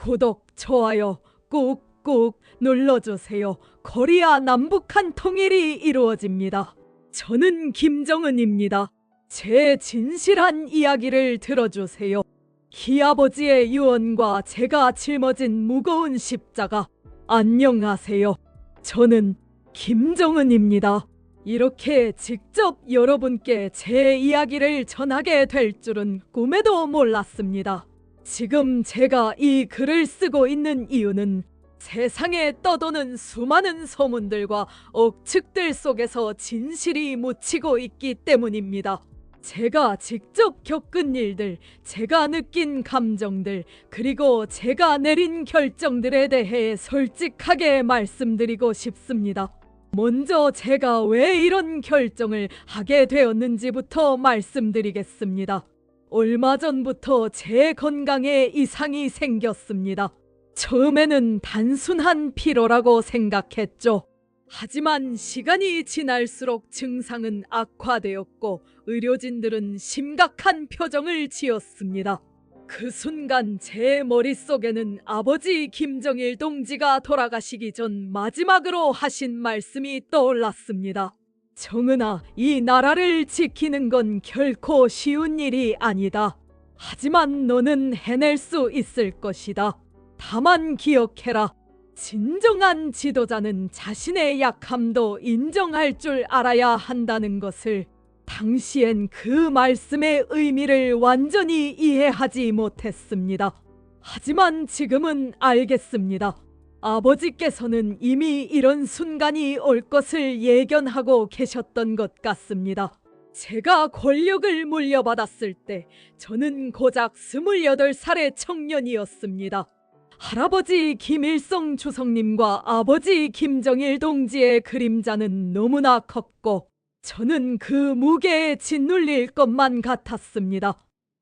구독, 좋아요 꾹꾹 눌러주세요. 코리아 남북한 통일이 이루어집니다. 저는 김정은입니다. 제 진실한 이야기를 들어주세요. 기아버지의 유언과 제가 짊어진 무거운 십자가. 안녕하세요. 저는 김정은입니다. 이렇게 직접 여러분께 제 이야기를 전하게 될 줄은 꿈에도 몰랐습니다. 지금 제가 이 글을 쓰고 있는 이유는 세상에 떠도는 수많은 소문들과 억측들 속에서 진실이 묻히고 있기 때문입니다. 제가 직접 겪은 일들, 제가 느낀 감정들, 그리고 제가 내린 결정들에 대해 솔직하게 말씀드리고 싶습니다. 먼저 제가 왜 이런 결정을 하게 되었는지부터 말씀드리겠습니다. 얼마 전부터 제 건강에 이상이 생겼습니다. 처음에는 단순한 피로라고 생각했죠. 하지만 시간이 지날수록 증상은 악화되었고 의료진들은 심각한 표정을 지었습니다. 그 순간 제 머릿속에는 아버지 김정일 동지가 돌아가시기 전 마지막으로 하신 말씀이 떠올랐습니다. 정은아, 이 나라를 지키는 건 결코 쉬운 일이 아니다. 하지만 너는 해낼 수 있을 것이다. 다만 기억해라. 진정한 지도자는 자신의 약함도 인정할 줄 알아야 한다는 것을. 당시엔 그 말씀의 의미를 완전히 이해하지 못했습니다. 하지만 지금은 알겠습니다. 아버지께서는 이미 이런 순간이 올 것을 예견하고 계셨던 것 같습니다. 제가 권력을 물려받았을 때 저는 고작 28살의 청년이었습니다. 할아버지 김일성 주석님과 아버지 김정일 동지의 그림자는 너무나 컸고 저는 그 무게에 짓눌릴 것만 같았습니다.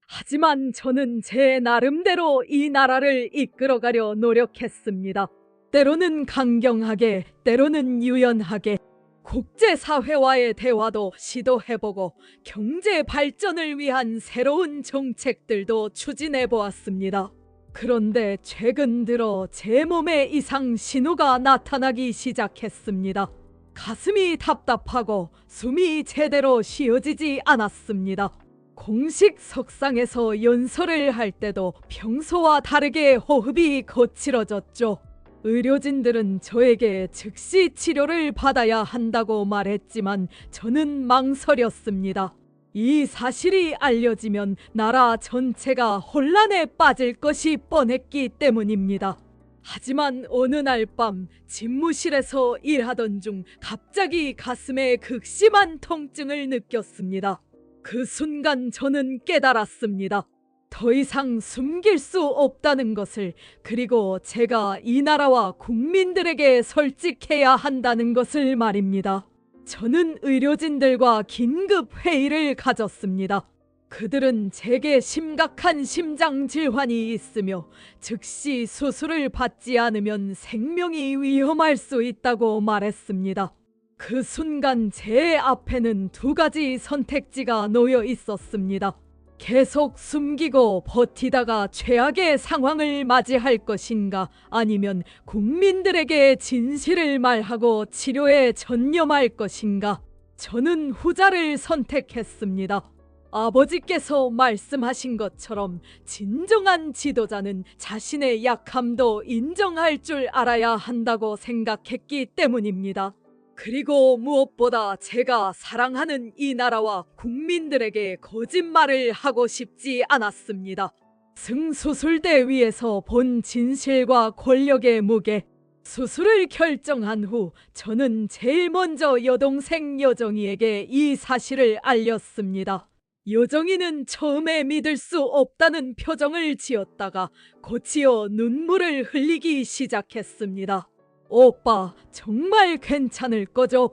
하지만 저는 제 나름대로 이 나라를 이끌어가려 노력했습니다. 때로는 강경하게, 때로는 유연하게 국제사회와의 대화도 시도해보고 경제 발전을 위한 새로운 정책들도 추진해보았습니다. 그런데 최근 들어 제 몸에 이상 신호가 나타나기 시작했습니다. 가슴이 답답하고 숨이 제대로 쉬어지지 않았습니다. 공식 석상에서 연설을 할 때도 평소와 다르게 호흡이 거칠어졌죠. 의료진들은 저에게 즉시 치료를 받아야 한다고 말했지만 저는 망설였습니다. 이 사실이 알려지면 나라 전체가 혼란에 빠질 것이 뻔했기 때문입니다. 하지만 어느 날 밤 집무실에서 일하던 중 갑자기 가슴에 극심한 통증을 느꼈습니다. 그 순간 저는 깨달았습니다. 더 이상 숨길 수 없다는 것을, 그리고 제가 이 나라와 국민들에게 솔직해야 한다는 것을 말입니다. 저는 의료진들과 긴급 회의를 가졌습니다. 그들은 제게 심각한 심장 질환이 있으며 즉시 수술을 받지 않으면 생명이 위험할 수 있다고 말했습니다. 그 순간 제 앞에는 두 가지 선택지가 놓여 있었습니다. 계속 숨기고 버티다가 최악의 상황을 맞이할 것인가, 아니면 국민들에게 진실을 말하고 치료에 전념할 것인가. 저는 후자를 선택했습니다. 아버지께서 말씀하신 것처럼 진정한 지도자는 자신의 약함도 인정할 줄 알아야 한다고 생각했기 때문입니다. 그리고 무엇보다 제가 사랑하는 이 나라와 국민들에게 거짓말을 하고 싶지 않았습니다. 승수술대 위에서 본 진실과 권력의 무게, 수술을 결정한 후 저는 제일 먼저 여동생 여정이에게 이 사실을 알렸습니다. 여정이는 처음에 믿을 수 없다는 표정을 지었다가 곧이어 눈물을 흘리기 시작했습니다. 오빠, 정말 괜찮을 거죠?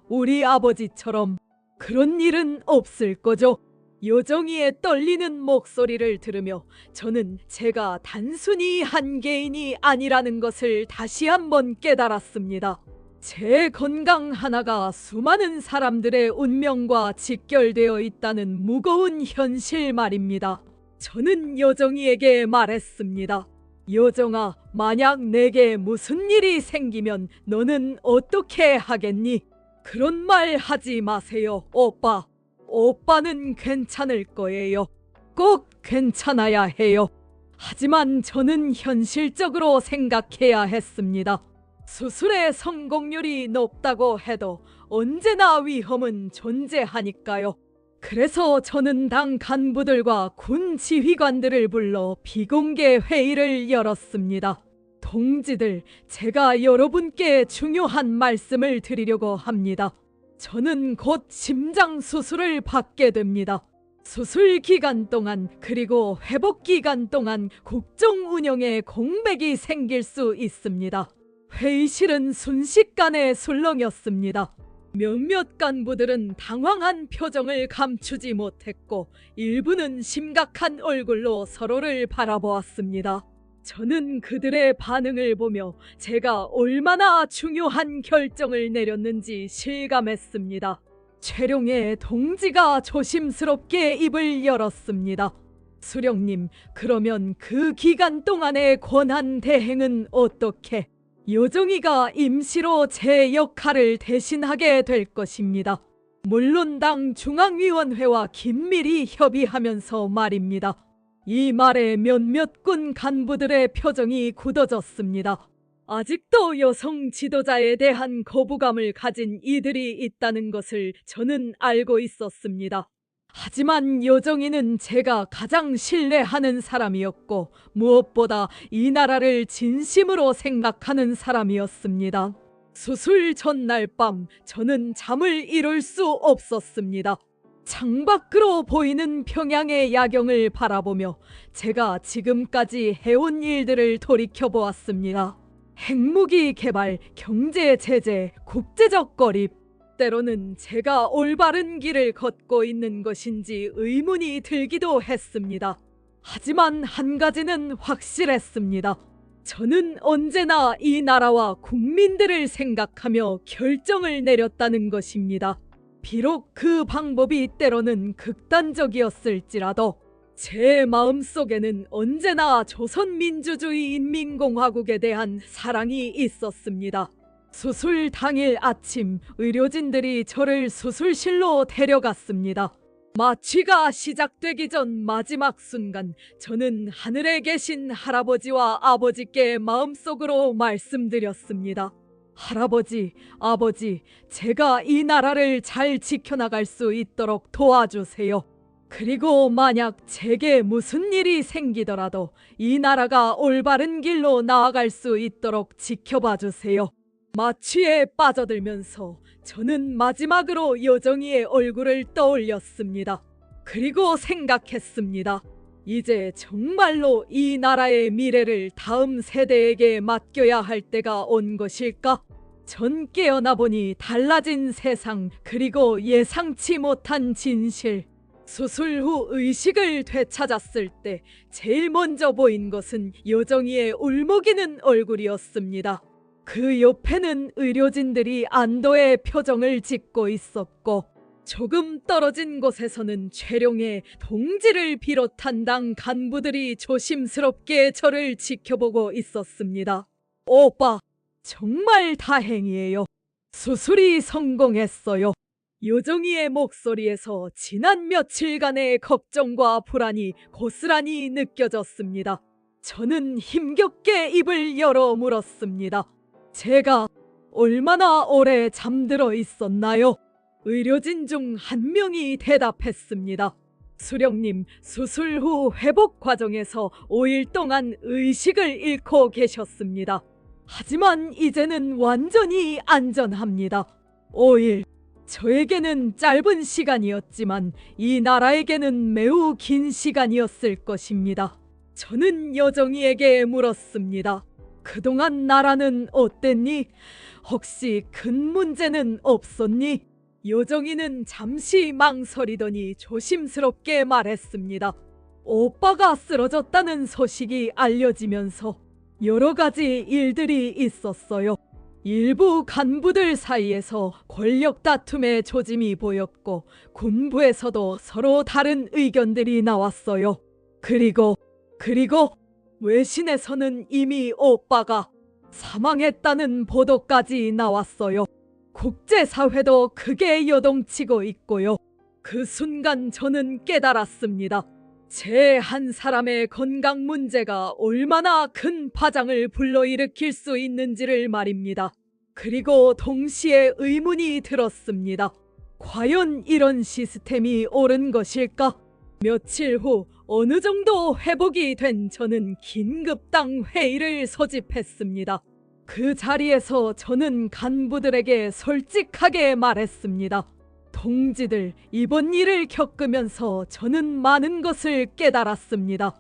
우리 아버지처럼 그런 일은 없을 거죠? 여정이의 떨리는 목소리를 들으며 저는 제가 단순히 한 개인이 아니라는 것을 다시 한번 깨달았습니다. 제 건강 하나가 수많은 사람들의 운명과 직결되어 있다는 무거운 현실 말입니다. 저는 여정이에게 말했습니다. 여정아, 만약 내게 무슨 일이 생기면 너는 어떻게 하겠니? 그런 말 하지 마세요, 오빠. 오빠는 괜찮을 거예요. 꼭 괜찮아야 해요. 하지만 저는 현실적으로 생각해야 했습니다. 수술의 성공률이 높다고 해도 언제나 위험은 존재하니까요. 그래서 저는 당 간부들과 군 지휘관들을 불러 비공개 회의를 열었습니다. 동지들, 제가 여러분께 중요한 말씀을 드리려고 합니다. 저는 곧 심장 수술을 받게 됩니다. 수술 기간 동안 그리고 회복 기간 동안 국정 운영에 공백이 생길 수 있습니다. 회의실은 순식간에 술렁였습니다. 몇몇 간부들은 당황한 표정을 감추지 못했고 일부는 심각한 얼굴로 서로를 바라보았습니다. 저는 그들의 반응을 보며 제가 얼마나 중요한 결정을 내렸는지 실감했습니다. 최룡의 동지가 조심스럽게 입을 열었습니다. 수령님, 그러면 그 기간 동안의 권한 대행은 어떻게? 여정이가 임시로 제 역할을 대신하게 될 것입니다. 물론 당 중앙위원회와 긴밀히 협의하면서 말입니다. 이 말에 몇몇 군 간부들의 표정이 굳어졌습니다. 아직도 여성 지도자에 대한 거부감을 가진 이들이 있다는 것을 저는 알고 있었습니다. 하지만 여정이는 제가 가장 신뢰하는 사람이었고 무엇보다 이 나라를 진심으로 생각하는 사람이었습니다. 수술 전날 밤 저는 잠을 이룰 수 없었습니다. 창밖으로 보이는 평양의 야경을 바라보며 제가 지금까지 해온 일들을 돌이켜보았습니다. 핵무기 개발, 경제 제재, 국제적 고립, 때로는 제가 올바른 길을 걷고 있는 것인지 의문이 들기도 했습니다. 하지만 한 가지는 확실했습니다. 저는 언제나 이 나라와 국민들을 생각하며 결정을 내렸다는 것입니다. 비록 그 방법이 때로는 극단적이었을지라도 제 마음속에는 언제나 조선민주주의인민공화국에 대한 사랑이 있었습니다. 수술 당일 아침 의료진들이 저를 수술실로 데려갔습니다. 마취가 시작되기 전 마지막 순간 저는 하늘에 계신 할아버지와 아버지께 마음속으로 말씀드렸습니다. 할아버지, 아버지, 제가 이 나라를 잘 지켜나갈 수 있도록 도와주세요. 그리고 만약 제게 무슨 일이 생기더라도 이 나라가 올바른 길로 나아갈 수 있도록 지켜봐 주세요. 마취에 빠져들면서 저는 마지막으로 여정이의 얼굴을 떠올렸습니다. 그리고 생각했습니다. 이제 정말로 이 나라의 미래를 다음 세대에게 맡겨야 할 때가 온 것일까? 전 깨어나 보니 달라진 세상, 그리고 예상치 못한 진실. 수술 후 의식을 되찾았을 때 제일 먼저 보인 것은 여정이의 울먹이는 얼굴이었습니다. 그 옆에는 의료진들이 안도의 표정을 짓고 있었고 조금 떨어진 곳에서는 최룡의 동지를 비롯한 당 간부들이 조심스럽게 저를 지켜보고 있었습니다. 오빠, 정말 다행이에요. 수술이 성공했어요. 여정이의 목소리에서 지난 며칠간의 걱정과 불안이 고스란히 느껴졌습니다. 저는 힘겹게 입을 열어 물었습니다. 제가 얼마나 오래 잠들어 있었나요? 의료진 중 한 명이 대답했습니다. 수령님, 수술 후 회복 과정에서 5일 동안 의식을 잃고 계셨습니다. 하지만 이제는 완전히 안전합니다. 5일. 저에게는 짧은 시간이었지만 이 나라에게는 매우 긴 시간이었을 것입니다. 저는 여정이에게 물었습니다. 그동안 나라는 어땠니? 혹시 큰 문제는 없었니? 여정이는 잠시 망설이더니 조심스럽게 말했습니다. 오빠가 쓰러졌다는 소식이 알려지면서 여러 가지 일들이 있었어요. 일부 간부들 사이에서 권력 다툼의 조짐이 보였고 군부에서도 서로 다른 의견들이 나왔어요. 그리고 외신에서는 이미 오빠가 사망했다는 보도까지 나왔어요. 국제사회도 크게 요동치고 있고요. 그 순간 저는 깨달았습니다. 제 한 사람의 건강 문제가 얼마나 큰 파장을 불러일으킬 수 있는지를 말입니다. 그리고 동시에 의문이 들었습니다. 과연 이런 시스템이 옳은 것일까? 며칠 후 어느 정도 회복이 된 저는 긴급당 회의를 소집했습니다. 그 자리에서 저는 간부들에게 솔직하게 말했습니다. 동지들, 이번 일을 겪으면서 저는 많은 것을 깨달았습니다.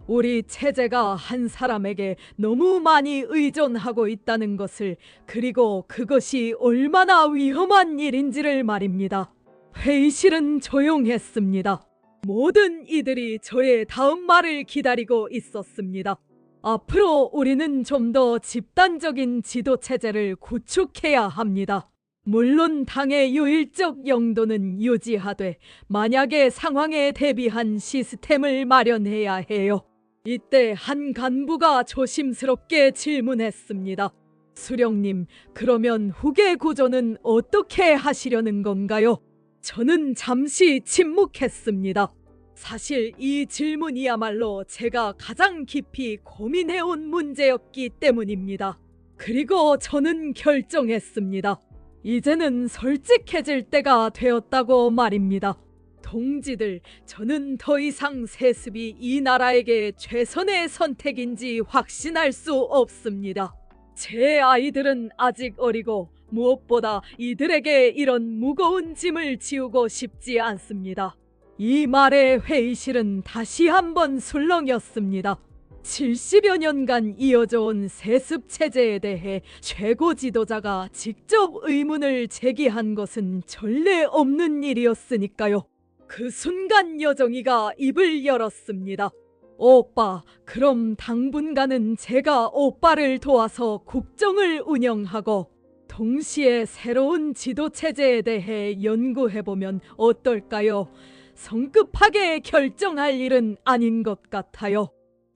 우리 체제가 한 사람에게 너무 많이 의존하고 있다는 것을, 그리고 그것이 얼마나 위험한 일인지를 말입니다. 회의실은 조용했습니다. 모든 이들이 저의 다음 말을 기다리고 있었습니다. 앞으로 우리는 좀 더 집단적인 지도 체제를 구축해야 합니다. 물론 당의 유일적 영도는 유지하되 만약의 상황에 대비한 시스템을 마련해야 해요. 이때 한 간부가 조심스럽게 질문했습니다. 수령님, 그러면 후계 구조는 어떻게 하시려는 건가요? 저는 잠시 침묵했습니다. 사실 이 질문이야말로 제가 가장 깊이 고민해온 문제였기 때문입니다. 그리고 저는 결정했습니다. 이제는 솔직해질 때가 되었다고 말입니다. 동지들, 저는 더 이상 세습이 이 나라에게 최선의 선택인지 확신할 수 없습니다. 제 아이들은 아직 어리고 무엇보다 이들에게 이런 무거운 짐을 지우고 싶지 않습니다. 이 말에 회의실은 다시 한번 술렁였습니다. 70여 년간 이어져 온 세습 체제에 대해 최고 지도자가 직접 의문을 제기한 것은 전례 없는 일이었으니까요. 그 순간 여정이가 입을 열었습니다. 오빠, 그럼 당분간은 제가 오빠를 도와서 국정을 운영하고 동시에 새로운 지도 체제에 대해 연구해보면 어떨까요? 성급하게 결정할 일은 아닌 것 같아요.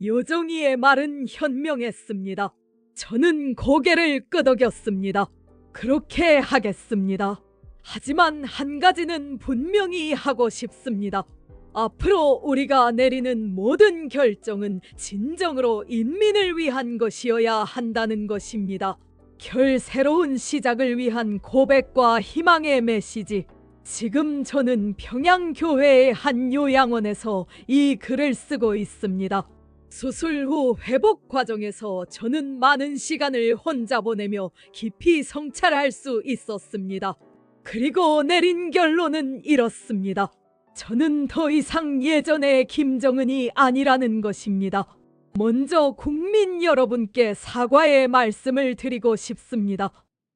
여정이의 말은 현명했습니다. 저는 고개를 끄덕였습니다. 그렇게 하겠습니다. 하지만 한 가지는 분명히 하고 싶습니다. 앞으로 우리가 내리는 모든 결정은 진정으로 인민을 위한 것이어야 한다는 것입니다. 새로운 시작을 위한 고백과 희망의 메시지. 지금 저는 평양교회의 한 요양원에서 이 글을 쓰고 있습니다. 수술 후 회복 과정에서 저는 많은 시간을 혼자 보내며 깊이 성찰할 수 있었습니다. 그리고 내린 결론은 이렇습니다. 저는 더 이상 예전의 김정은이 아니라는 것입니다. 먼저 국민 여러분께 사과의 말씀을 드리고 싶습니다.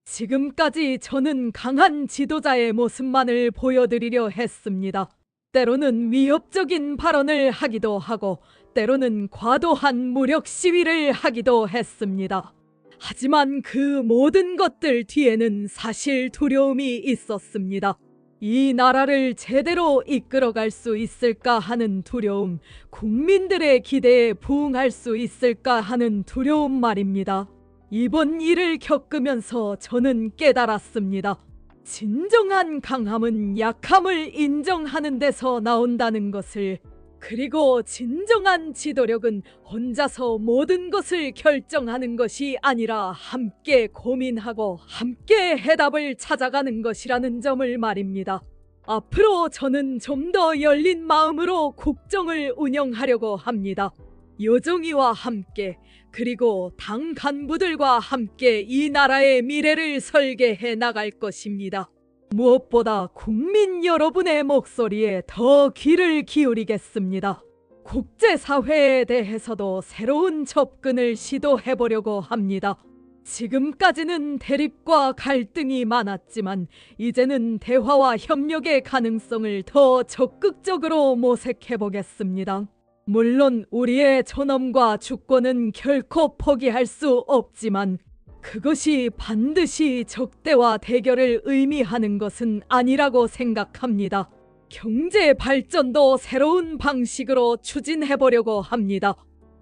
지금까지 저는 강한 지도자의 모습만을 보여드리려 했습니다. 때로는 위협적인 발언을 하기도 하고 때로는 과도한 무력 시위를 하기도 했습니다. 하지만 그 모든 것들 뒤에는 사실 두려움이 있었습니다. 이 나라를 제대로 이끌어갈 수 있을까 하는 두려움, 국민들의 기대에 부응할 수 있을까 하는 두려움 말입니다. 이번 일을 겪으면서 저는 깨달았습니다. 진정한 강함은 약함을 인정하는 데서 나온다는 것을, 그리고 진정한 지도력은 혼자서 모든 것을 결정하는 것이 아니라 함께 고민하고 함께 해답을 찾아가는 것이라는 점을 말입니다. 앞으로 저는 좀 더 열린 마음으로 국정을 운영하려고 합니다. 여정이와 함께, 그리고 당 간부들과 함께 이 나라의 미래를 설계해 나갈 것입니다. 무엇보다 국민 여러분의 목소리에 더 귀를 기울이겠습니다. 국제사회에 대해서도 새로운 접근을 시도해보려고 합니다. 지금까지는 대립과 갈등이 많았지만 이제는 대화와 협력의 가능성을 더 적극적으로 모색해보겠습니다. 물론 우리의 존엄과 주권은 결코 포기할 수 없지만 그것이 반드시 적대와 대결을 의미하는 것은 아니라고 생각합니다. 경제 발전도 새로운 방식으로 추진해보려고 합니다.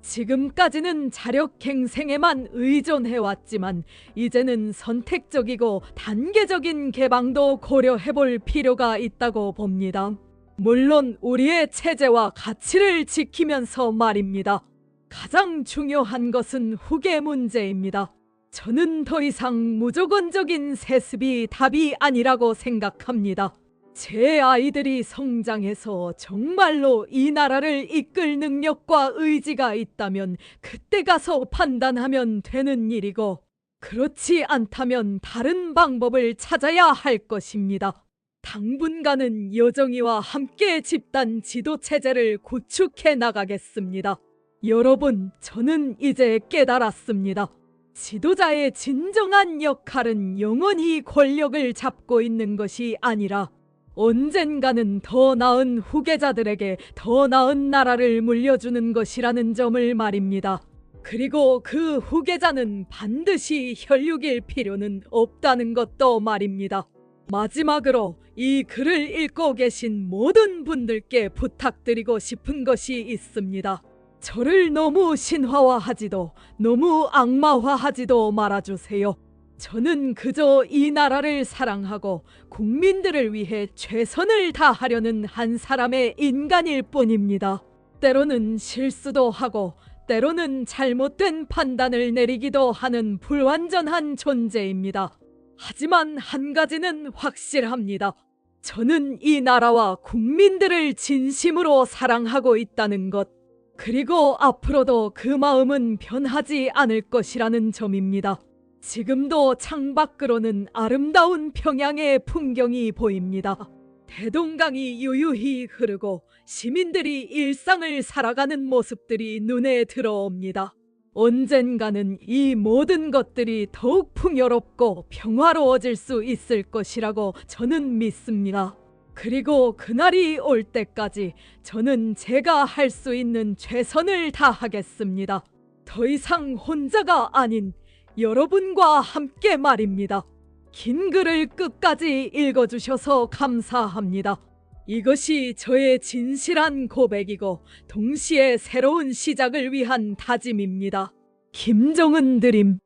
지금까지는 자력갱생에만 의존해왔지만 이제는 선택적이고 단계적인 개방도 고려해볼 필요가 있다고 봅니다. 물론 우리의 체제와 가치를 지키면서 말입니다. 가장 중요한 것은 후계 문제입니다. 저는 더 이상 무조건적인 세습이 답이 아니라고 생각합니다. 제 아이들이 성장해서 정말로 이 나라를 이끌 능력과 의지가 있다면 그때 가서 판단하면 되는 일이고, 그렇지 않다면 다른 방법을 찾아야 할 것입니다. 당분간은 여정이와 함께 집단 지도 체제를 구축해 나가겠습니다. 여러분, 저는 이제 깨달았습니다. 지도자의 진정한 역할은 영원히 권력을 잡고 있는 것이 아니라 언젠가는 더 나은 후계자들에게 더 나은 나라를 물려주는 것이라는 점을 말입니다. 그리고 그 후계자는 반드시 혈육일 필요는 없다는 것도 말입니다. 마지막으로 이 글을 읽고 계신 모든 분들께 부탁드리고 싶은 것이 있습니다. 저를 너무 신화화하지도 너무 악마화하지도 말아주세요. 저는 그저 이 나라를 사랑하고 국민들을 위해 최선을 다하려는 한 사람의 인간일 뿐입니다. 때로는 실수도 하고 때로는 잘못된 판단을 내리기도 하는 불완전한 존재입니다. 하지만 한 가지는 확실합니다. 저는 이 나라와 국민들을 진심으로 사랑하고 있다는 것, 그리고 앞으로도 그 마음은 변하지 않을 것이라는 점입니다. 지금도 창밖으로는 아름다운 평양의 풍경이 보입니다. 대동강이 유유히 흐르고 시민들이 일상을 살아가는 모습들이 눈에 들어옵니다. 언젠가는 이 모든 것들이 더욱 풍요롭고 평화로워질 수 있을 것이라고 저는 믿습니다. 그리고 그날이 올 때까지 저는 제가 할 수 있는 최선을 다하겠습니다. 더 이상 혼자가 아닌 여러분과 함께 말입니다. 긴 글을 끝까지 읽어주셔서 감사합니다. 이것이 저의 진실한 고백이고 동시에 새로운 시작을 위한 다짐입니다. 김정은 드림.